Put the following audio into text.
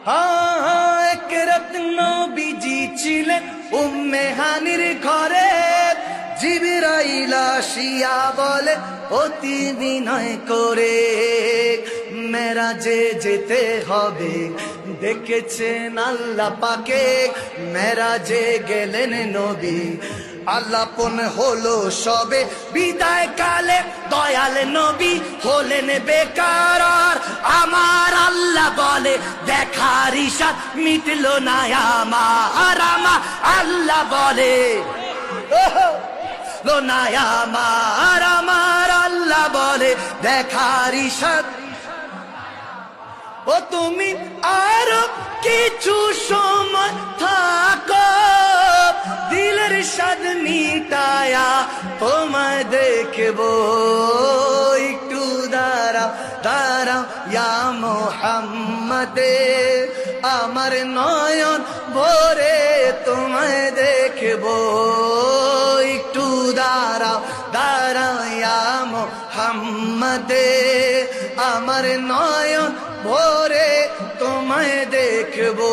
এক রাত নবীজি ছিলেন উম্মে হানির ঘরে, জিবরাইল আসিয়া বলে অতি বিনয় করে, মেরাজে যেতে হবে দেখেছেন আল্লাহ পাকে। মেরাজে গেলেন নবী, আল্লাপন হলো সবে, বিদায় কালে দয়াল নবী হলেন বেকার। আমার আল্লাহ বলে দেখার ইশারা মিটলো না আমার, আমার আল্লাহ বলে লো না আমার, আমার আল্লাহ বলে দেখার ইশারা। ও তুমি আরো কিছু সময় থাকো, দিলের স্বাদ মিটায়া তোমায় দেখবো, একটু দাঁড়াও দাঁড়াও ইয়া মুহাম্মাদে, আমার নয়ন ভরে তোমায় দেখবো, একটু দাঁড়াও দাঁড়াও ইয়া মুহাম্মাদে, আমার নয়ন ভরে তোমায় দেখবো।